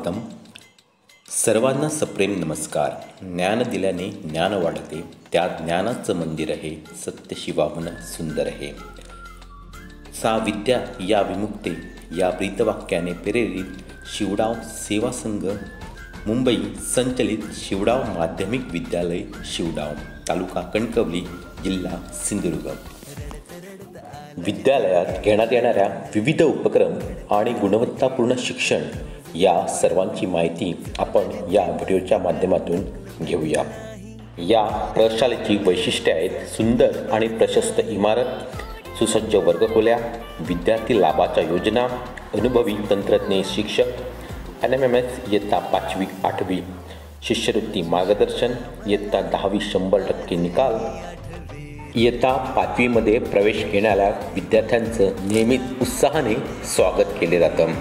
स्वागतम. सर्वांना सप्रेम नमस्कार. ज्ञान दिल्याने ज्ञान वाढते, त्या ज्ञानाचं मंदिर आहे, सत्य शिवाहून सुंदर आहे. सा विद्या या विमुक्ते या ब्रीतवाक्याने प्रेरित शिवडाव सेवा संघ मुंबई संचलित शिवडाव माध्यमिक विद्यालय शिवडाव, तालुका कणकवली, जिल्हा सिंधुदुर्ग. विद्यालयात घेण्यात येणाऱ्या विविध उपक्रम आणि गुणवत्तापूर्ण शिक्षण या सर्वांची माहिती आपण या व्हिडिओच्या माध्यमातून घेऊया. या प्रशालेची वैशिष्ट्ये आहेत: सुंदर आणि प्रशस्त इमारत, सुसज्ज वर्गखोल्या, विद्यार्थी लाभाच्या योजना, अनुभवी तंत्रज्ञ शिक्षक, NMMS इयत्ता 5वी 8वी शिष्यवृत्ती मार्गदर्शन, इयत्ता 10वी 100% निकाल. इयत्ता 5वीमध्ये प्रवेश घेणाऱ्या विद्यार्थ्यांचं नियमित उत्साहाने स्वागत केले जातं.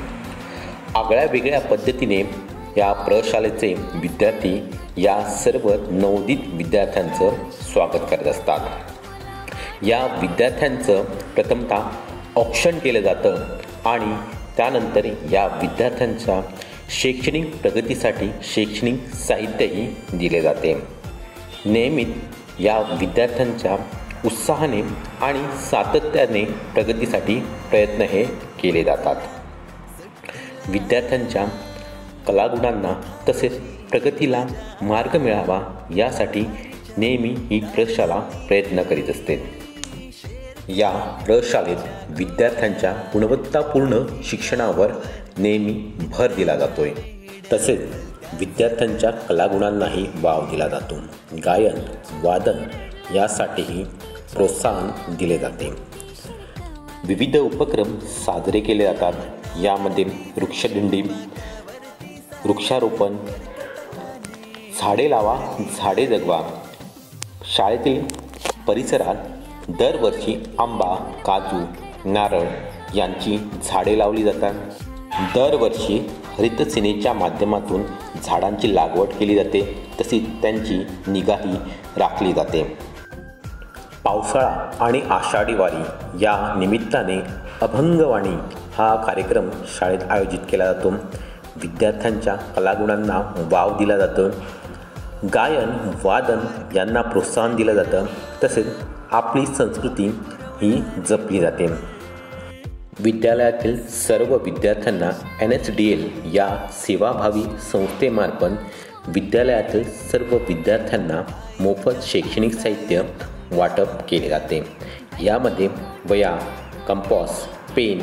आगळ्या वेगळ्या पद्धतीने या प्रशालेचे विद्यार्थी या सर्व नवोदित विद्यार्थ्यांचं स्वागत करत असतात. या विद्यार्थ्यांचं प्रथमतः औक्षण केलं जातं आणि त्यानंतर या विद्यार्थ्यांच्या शैक्षणिक प्रगतीसाठी शैक्षणिक साहित्यही दिले जाते. नियमित या विद्यार्थ्यांच्या उत्साहाने आणि सातत्याने प्रगतीसाठी प्रयत्न हे केले जातात. विद्यार्थ्यांच्या कलागुणांना तसेच प्रगतीला मार्ग मिळावा यासाठी नेहमी ही प्रशाला प्रयत्न करीत असते. या प्रशालेत विद्यार्थ्यांच्या गुणवत्तापूर्ण शिक्षणावर नेहमी भर दिला जातोय. तसेच विद्यार्थ्यांच्या कलागुणांनाही वाव दिला जातो. गायन, वादन यासाठीही प्रोत्साहन दिले जाते. विविध उपक्रम साजरे केले जातात. यामध्ये वृक्षदिंडी, वृक्षारोपण, झाडे लावा झाडे जगवा, शाळेतील परिसरात दरवर्षी आंबा, काजू, नारळ यांची झाडे लावली जातात. दरवर्षी हरितसेनेच्या माध्यमातून झाडांची लागवड केली जाते, तसेच त्यांची निगाही राखली जाते. पावसाळा आणि आषाढी वारी या निमित्ताने अभंगवाणी हा कार्यक्रम शाळेत आयोजित केला जातो. विद्यार्थ्यांच्या कलागुणांना वाव दिला जातं. गायन, वादन यांना प्रोत्साहन दिलं जातं. तसेच आपली संस्कृती ही जपली जाते. विद्यालयातील सर्व विद्यार्थ्यांना NSDL या सेवाभावी संस्थेमार्फत विद्यालयातील सर्व विद्यार्थ्यांना मोफत शैक्षणिक साहित्य वाटप केले जाते. यामध्ये वह्या, कंपास, पेन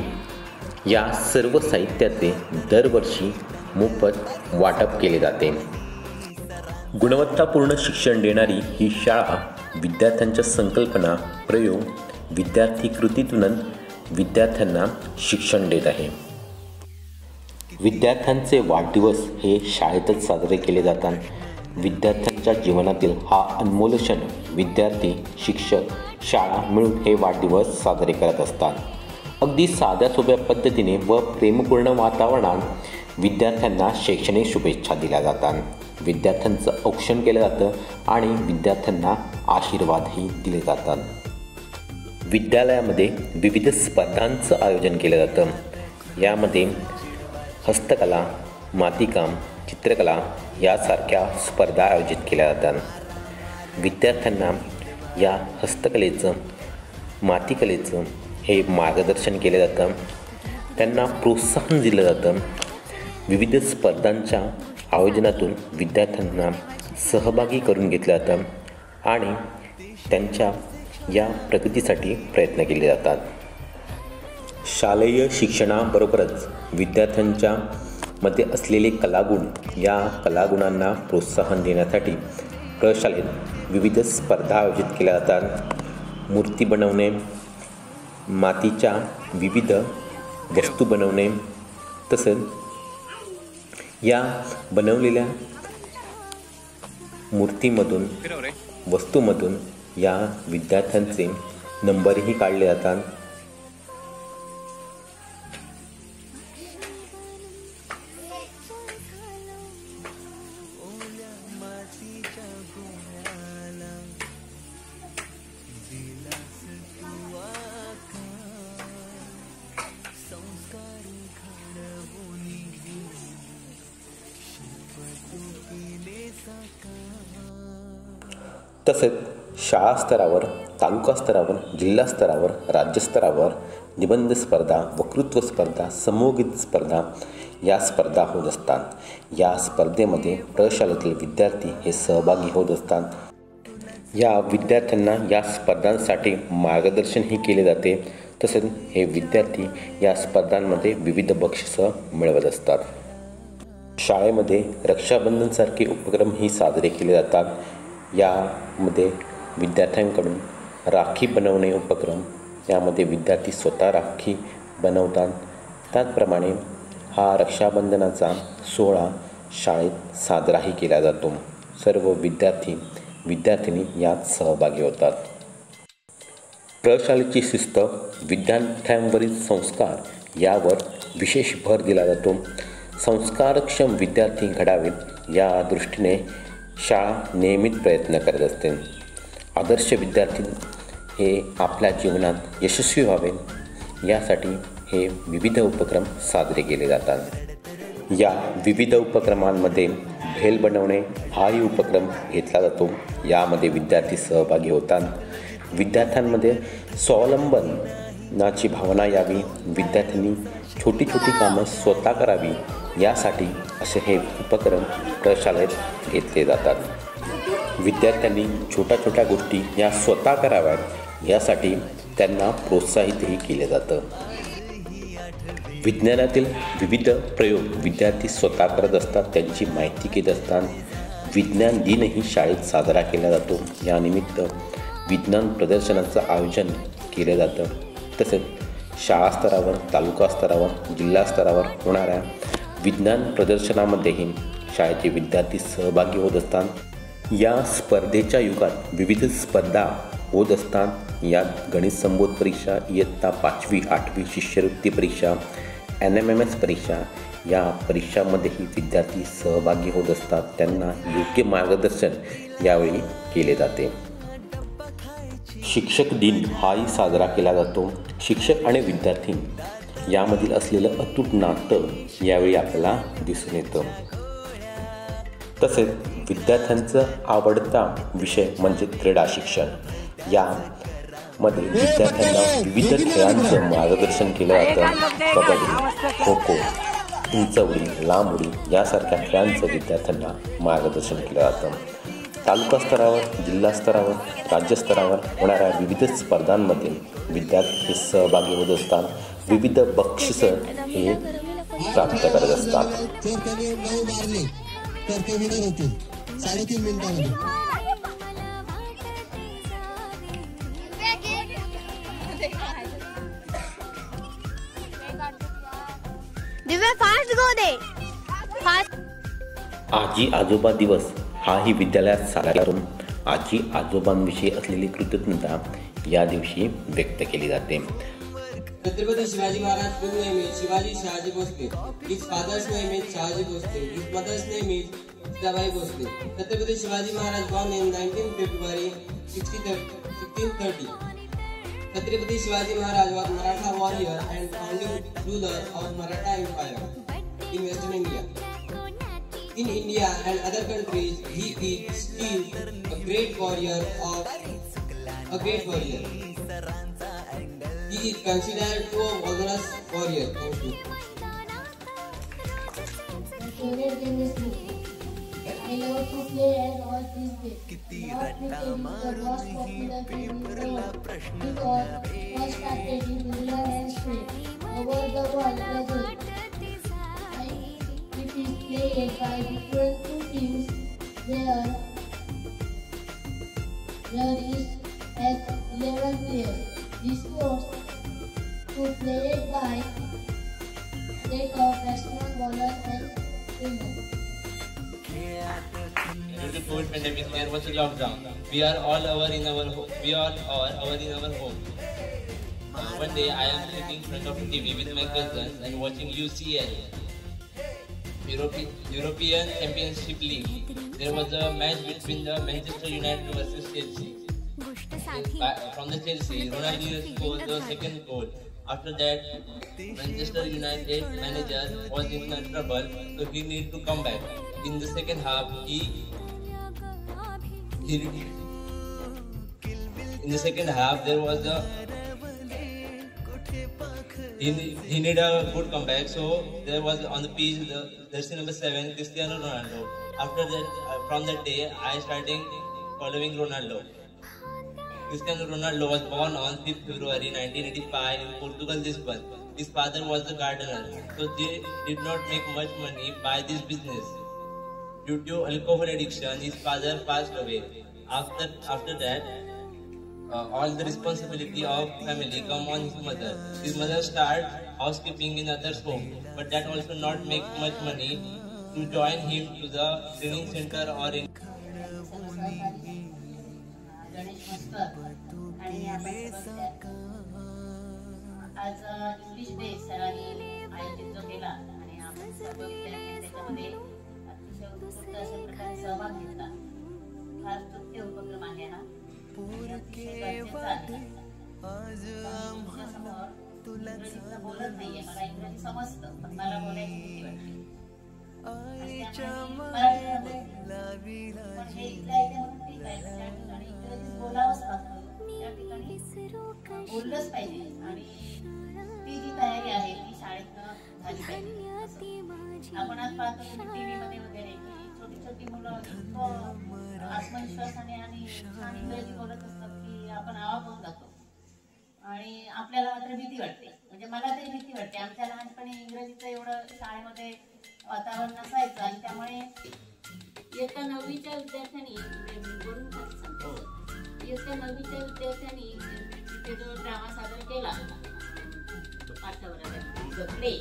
या सर्व साहित्याचे दरवर्षी मोफत वाटप केले जाते. गुणवत्तापूर्ण शिक्षण देणारी ही शाळा विद्यार्थ्यांच्या संकल्पना, प्रयोग, विद्यार्थी कृतीतून विद्यार्थ्यांना शिक्षण देत आहे. विद्यार्थ्यांचे वाढदिवस हे शाळेतच साजरे केले जातात. विद्यार्थ्यांच्या जीवनातील हा अनमोल क्षण विद्यार्थी, शिक्षक, शाळा मिळून हे वाढदिवस साजरे करत असतात. अगदी साध्या सोप्या पद्धतीने व प्रेमपूर्ण वातावरणात विद्यार्थ्यांना शैक्षणिक शुभेच्छा दिल्या जातात. विद्यार्थ्यांचं औक्षण केलं जातं आणि विद्यार्थ्यांना आशीर्वादही दिले जातात. विद्यालयामध्ये विविध स्पर्धांचं आयोजन केलं जातं. यामध्ये हस्तकला, मातीकाम, चित्रकला यासारख्या स्पर्धा आयोजित केल्या जातात. विद्यार्थ्यांना या हस्तकलेचं, मातीकलेचं हे मार्गदर्शन केलं जातं. त्यांना प्रोत्साहन दिलं जातं. विविध स्पर्धांच्या आयोजनातून विद्यार्थ्यांना सहभागी करून घेतलं जातं आणि त्यांच्या या प्रगतीसाठी प्रयत्न केले जातात. शालेय शिक्षणाबरोबरच विद्यार्थ्यांच्या मध्ये असलेले कलागुण, या कलागुणांना प्रोत्साहन देण्यासाठी प्रशालेत विविध स्पर्धा आयोजित केल्या जातात. मूर्ती बनवणे, मातीच्या विविध वस्तू बनवणे, तसेच या बनवलेल्या मूर्तीमधून, वस्तूमधून या विद्यार्थ्यांचे नंबरही काढले जातात. तसेच शाळा स्तरावर, तालुका स्तरावर, जिल्हा स्तरावर, राज्यस्तरावर निबंध स्पर्धा, वक्तृत्व स्पर्धा, समूहगीत स्पर्धा या स्पर्धा होत असतात. या स्पर्धेमध्ये प्रशालेतील विद्यार्थी हे सहभागी होत असतात. या विद्यार्थ्यांना या स्पर्धांसाठी मार्गदर्शनही केले जाते. तसेच हे विद्यार्थी या स्पर्धांमध्ये विविध बक्षिसं मिळवत असतात. शाळेमध्ये रक्षाबंधनसारखे उपक्रमही साजरे केले जातात. यामध्ये विद्यार्थ्यांकडून राखी बनवणे उपक्रम, यामध्ये विद्यार्थी स्वतः राखी बनवतात. त्याचप्रमाणे हा रक्षाबंधनाचा सोहळा शाळेत साजराही केला जातो. सर्व विद्यार्थिनी यात सहभागी होतात. प्रशालेची शिस्त, विद्यार्थ्यांवरील संस्कार यावर विशेष भर दिला जातो. संस्कारक्षम विद्यार्थी घडावेत या दृष्टीने शाळा नेहमीच प्रयत्न करत असते. आदर्श विद्यार्थी हे आपल्या जीवनात यशस्वी व्हावे यासाठी हे विविध उपक्रम साजरे केले जातात. या विविध उपक्रमांमध्ये भेल बनवणे हाही उपक्रम घेतला जातो. यामध्ये विद्यार्थी सहभागी होतात. विद्यार्थ्यांमध्ये स्वावलंबनाची भावना यावी, विद्यार्थ्यांनी छोटी छोटी कामं स्वतः करावी यासाठी असे हे उपक्रम प्रशालेत घेतले जातात. विद्यार्थ्यांनी छोट्या छोट्या गोष्टी या स्वतः कराव्यात यासाठी त्यांना प्रोत्साहितही केले जातं. विज्ञानातील विविध प्रयोग विद्यार्थी स्वतः करत असतात, त्यांची माहिती घेत असतात. विज्ञान दिनही शाळेत साजरा केला जातो. यानिमित्त विज्ञान प्रदर्शनाचं आयोजन केलं जातं. तसेच शाळा स्तरावर, तालुका स्तरावर, जिल्हा स्तरावर होणाऱ्या विज्ञान प्रदर्शनामध्येही शाळेचे विद्यार्थी सहभागी होत असतात. या स्पर्धेच्या युगात विविध स्पर्धा होत असतात. यात गणित संबोध परीक्षा, इयत्ता 5वी 8वी शिष्यवृत्ती परीक्षा, NMMS परीक्षा या परीक्षांमध्येही विद्यार्थी सहभागी होत असतात. त्यांना योग्य मार्गदर्शन यावेळी केले जाते. शिक्षक दिन हाही साजरा केला जातो. शिक्षक आणि विद्यार्थी यामधील असलेलं अतूट नातं यावेळी आपल्याला दिसून येतं. तसेच विद्यार्थ्यांचा आवडता विषय म्हणजे क्रीडा शिक्षण. यामध्ये विद्यार्थ्यांना विविध खेळांचं मार्गदर्शन केलं जातं. कबड्डी, खो खो, उंचवडी, लांब उडी यासारख्या खेळांचं विद्यार्थ्यांना मार्गदर्शन केलं जातं. तालुका स्तरावर, जिल्हा स्तरावर, राज्यस्तरावर होणाऱ्या विविध स्पर्धांमध्ये विद्यार्थी सहभागी होत असतात. विविध बक्षिसं हे प्राप्त करत असतात. आजी आजोबा दिवस हाही विद्यालयात साजरा करून आजी आजोबांविषयी असलेली कृतज्ञता या दिवशी व्यक्त केली जाते. Chhatrapati Shivaji Maharaj full name is Shivaji Shahaji Bhosale. His father's name is Shahaji Bhosale. His mother's name is Sitabai Bhosale. Chhatrapati Shivaji Maharaj born in 19 February 1630. Chhatrapati Shivaji Maharaj was Maratha warrior and founding ruler of Maratha Empire in Western India. In India and other countries, he is still a great warrior. He is considered to a valorous warrior. Thank you. Favorite game is cricket. I love to play and watch this game. Now cricket is the most popular game in the world because first started in England and Spain. Over the world present, it is played by different two teams. There is at 11 players. This sport is played by set of batsmen, bowlers and fielders. Due to COVID pandemic, there was a lockdown. We are all over in our home. One day I am sitting in front of TV with my cousins and watching UCL, European Championship League. There was a match between the Manchester United versus Chelsea. From the Chelsea, Ronaldo scored the second goal. After that, Manchester United manager was in trouble, so he need to come back. in the second half, in the second half there was he need a good comeback. So there was on the pitch the jersey number 7, Cristiano Ronaldo. After that, from that day, I started following Ronaldo. Cristiano Ronaldo was born on 5th February 1985 in Portugal, Lisbon. His father was a gardener, so they did not make much money by this business. Due to alcohol addiction, his father passed away. After that, all the responsibility of family come on his mother. His mother started housekeeping in others' home, but that also not make much money to join him to the training center or in. Ganesh मस्कर आणि आपण आज English day सरांनी आयोजित जो केला आणि आपण सर्व विद्यार्थ्यांनी त्याच्यामध्ये अतिशय उत्स्फूर्त अशा प्रकारे सहभाग घेतला. फार स्तुत्य उपक्रम आहे हा. अतिशय गरजेचा आहे. तुझ्यासमोर इंग्रजीतलं बोलत नाहीये, मला इंग्रजी समजतं पण मला बोलायची भीती वाटते. पण हे इथल्या इथे म्हणून ठीक आहे, त्या ठिकाणी इंग्रजी बोलावंच लागतं, त्या ठिकाणी बोललंच पाहिजे आणि ती जी तयारी आहे ती शाळेतनं झाली पाहिजे. आपण आज पाहतो टीव्ही मध्ये वगैरे की छोटी छोटी मुलं आत्मविश्वासाने आणि छान इंग्रजी बोलत असतात की आपण आवाज होऊन जातो आणि आपल्याला मात्र भीती वाटते. म्हणजे मला तरी भीती वाटते. आमच्या लहानपणी इंग्रजीचं एवढं शाळेमध्ये वातावरण नसायचं आणि त्यामुळे इयत्ता 9वीच्या विद्यार्थ्यांनी तिथे जो ड्रामा सादर केला प्ले,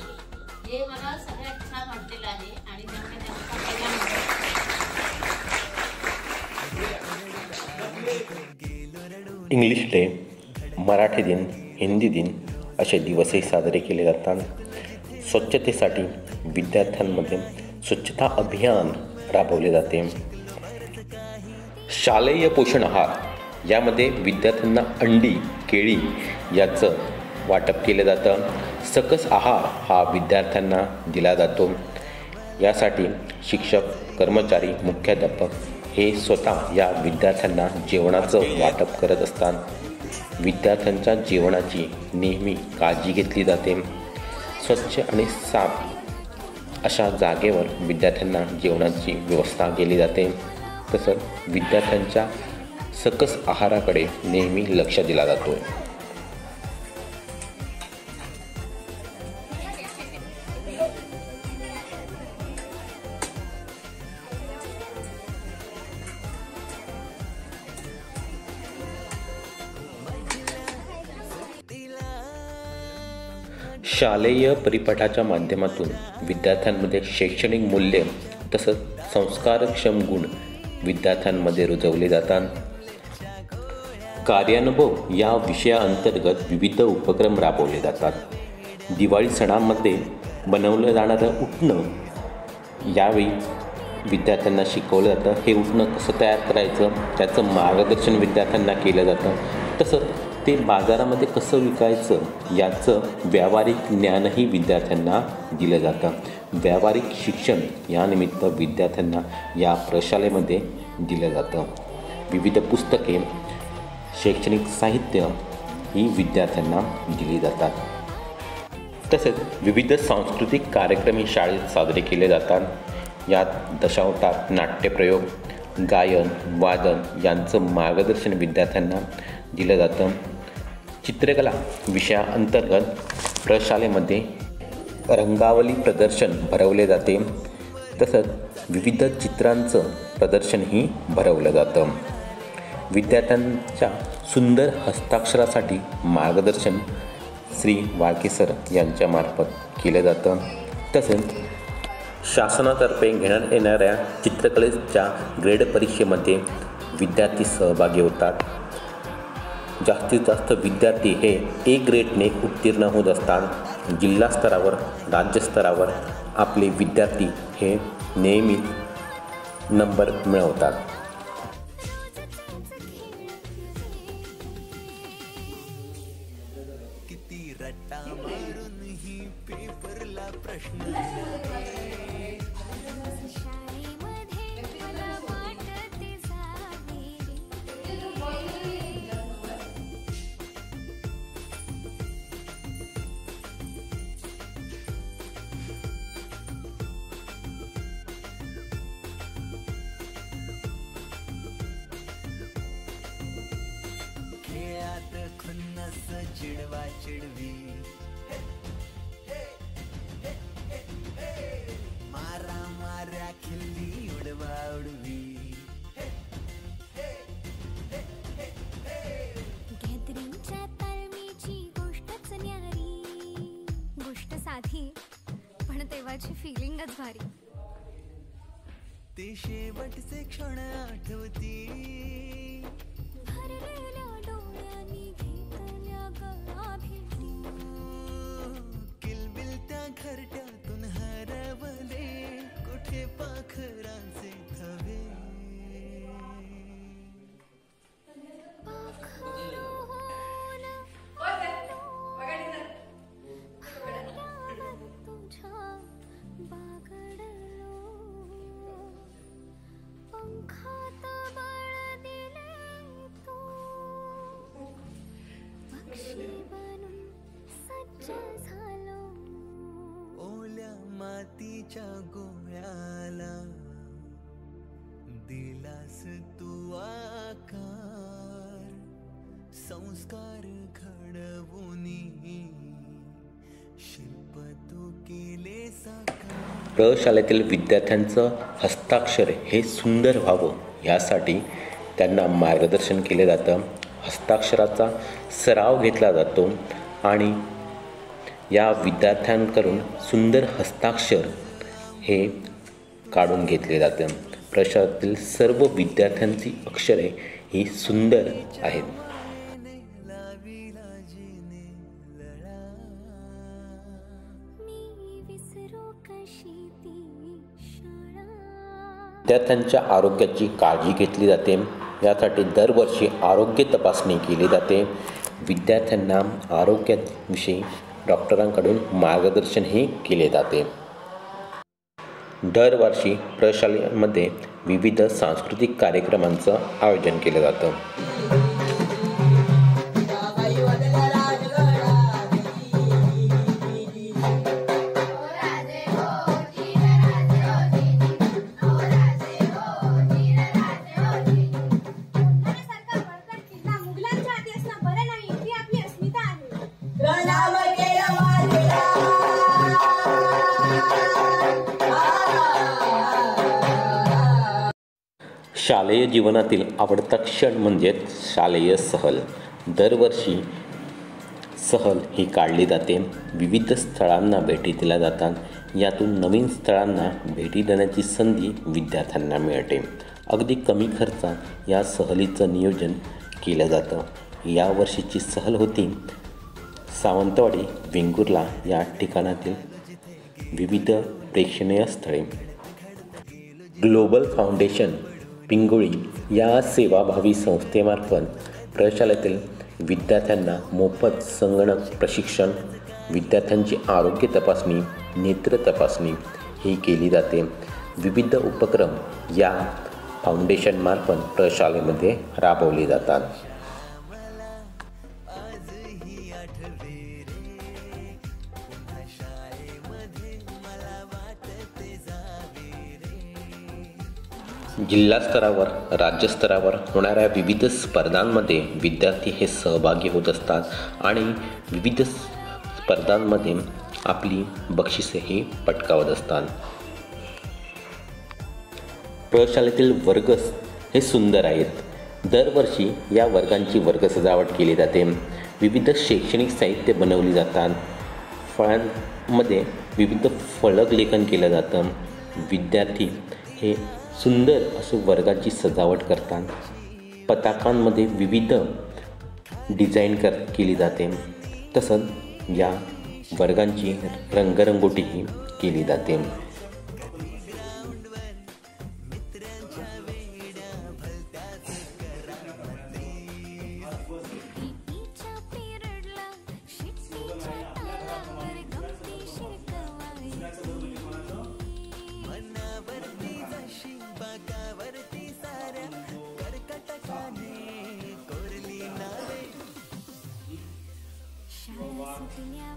हे मला सगळ्यात छान वाटलेलं आहे आणि त्यामुळे त्यांचा पहिला इंग्लिश डे, मराठी दिन, हिंदी दिन असे दिवसही साजरे केले जातात. स्वच्छतेसाठी विद्यार्थ्यांमध्ये स्वच्छता अभियान राबवले जाते. शालेय पोषण आहार यामध्ये विद्यार्थ्यांना अंडी, केळी याचं वाटप केलं जातं. सकस आहार हा विद्यार्थ्यांना दिला जातो. यासाठी शिक्षक, कर्मचारी, मुख्याध्यापक हे स्वतः या विद्यार्थ्यांना जेवणाचं वाटप करत असतात. विद्यार्थ्यांच्या जेवणाची नेहमी काळजी घेतली जाते. स्वच्छ आणि साफ अशा जागेवर विद्यार्थ्यांना जेवणाची व्यवस्था केली जाते. तसंच विद्यार्थ्यांच्या सकस आहाराकडे नेहमी लक्ष दिला जातो. शालेय परिपाठाच्या माध्यमातून विद्यार्थ्यांमध्ये शैक्षणिक मूल्य तसंच संस्कारक्षम गुण विद्यार्थ्यांमध्ये रुजवले जातात. कार्यानुभव या विषयाअंतर्गत विविध उपक्रम राबवले जातात. दिवाळी सणामध्ये बनवलं जाणारं उटणं यावेळी विद्यार्थ्यांना शिकवलं जातं. हे उटणं कसं तयार करायचं त्याचं मार्गदर्शन विद्यार्थ्यांना केलं जातं. तसंच ते बाजारामध्ये कसं विकायचं याचं व्यावहारिक ज्ञानही विद्यार्थ्यांना दिलं जातं. व्यावहारिक शिक्षण यानिमित्त विद्यार्थ्यांना या प्रशालेमध्ये दिलं जातं. विविध पुस्तके, शैक्षणिक साहित्य ही विद्यार्थ्यांना दिली जातात. तसेच विविध सांस्कृतिक कार्यक्रमही शाळेत साजरे केले जातात. यात दशावतार, नाट्यप्रयोग, गायन, वादन यांचं मार्गदर्शन विद्यार्थ्यांना दिलं जातं. चित्रकला विषयाअंतर्गत प्रशालेमध्ये रंगावली प्रदर्शन भरवले जाते. तसंच विविध चित्रांचं प्रदर्शनही भरवलं जातं. विद्यार्थ्यांच्या सुंदर हस्ताक्षरासाठी मार्गदर्शन श्री वाळके सर यांच्यामार्फत केलं जातं. तसेच शासनातर्फे घेण्यात येणाऱ्या चित्रकलेच्या ग्रेड परीक्षेमध्ये विद्यार्थी सहभागी होतात. जास्तीत जास्त विद्यार्थी हे ए ग्रेडने उत्तीर्ण होत असतात. जिल्हा स्तरावर, राज्यस्तरावर आपले विद्यार्थी हे नेहमी नंबर मिळवतात. चिडवा चिडवी मारा माऱ्या खिल्ली उडवा उडवी गॅदरिंगच्या ताळमेची गोष्टच न्यारी गोष्ट साधी पण तेव्हाची फिलिंगच भारी ते शेवटचे क्षण आठवती भरलेल्या डोळ्यांनी घेतल्या गळा भेटी किलबिल त्या घरट्यातून हरवले कुठे पाखरांचे थवे तुझ्या बागडलो पंखात बळ दिले तू पक्षी बनून सज्ज झालो ओल्या मातीच्या गोळ्याला दिलास तू आकार संस्कार घडवूनी शिल्प तू केले साकार प्रशालेतील विद्यार्थ्यांचं हस्ताक्षर हे सुंदर व्हावं यासाठी त्यांना मार्गदर्शन केले जातं. हस्ताक्षराचा सराव घेतला जातो आणि या विद्यार्थ्यांकडून सुंदर हस्ताक्षर हे काढून घेतले जाते. प्रशालेतील सर्व विद्यार्थ्यांची अक्षरे ही सुंदर आहेत. मी विसरू कशी ती शाळा विद्यार्थ्यांच्या आरोग्याची काळजी घेतली जाते. यासाठी दरवर्षी आरोग्य तपासणी केली जाते. विद्यार्थ्यांना आरोग्याविषयी डॉक्टरांकडून मार्गदर्शनही केले जाते. दरवर्षी प्रशालेमध्ये विविध सांस्कृतिक कार्यक्रमांचं आयोजन केलं जातं. शालेय जीवनातील आवडता क्षण म्हणजे शालेय सहल. दरवर्षी सहल ही काढली जाते. विविध स्थळांना भेटी दिल्या जातात. यातून नवीन स्थळांना भेटी देण्याची संधी विद्यार्थ्यांना मिळते. अगदी कमी खर्चात या सहलीचं नियोजन केलं जातं. यावर्षीची सहल होती सावंतवाडी वेंगुर्ला या ठिकाणातील विविध प्रेक्षणीय स्थळे. ग्लोबल फाउंडेशन पिंगुळी या सेवाभावी संस्थेमार्फत प्रशालेतील विद्यार्थ्यांना मोफत संगणक प्रशिक्षण, विद्यार्थ्यांची आरोग्य तपासणी, नेत्र तपासणी ही केली जाते. विविध उपक्रम या फाउंडेशनमार्फत प्रशालेमध्ये राबवले जातात. जिल्हा स्तरावर, राज्यस्तरावर होणाऱ्या विविध स्पर्धांमध्ये विद्यार्थी हे सहभागी होत असतात आणि विविध स्पर्धांमध्ये आपली बक्षिसेही पटकावत असतात. प्रशालेतील वर्ग हे सुंदर आहेत. दरवर्षी या वर्गांची वर्ग सजावट केली जाते. विविध शैक्षणिक साहित्य बनवली जातात. फळांमध्ये विविध फलक लेखन केलं जातं. विद्यार्थी हे सुंदर असं वर्गाची सजावट करतात. पताकांमध्ये विविध डिझाईन केली जाते. तसंच या वर्गांची रंगरंगोटीही केली जाते. शाळा सुटल्या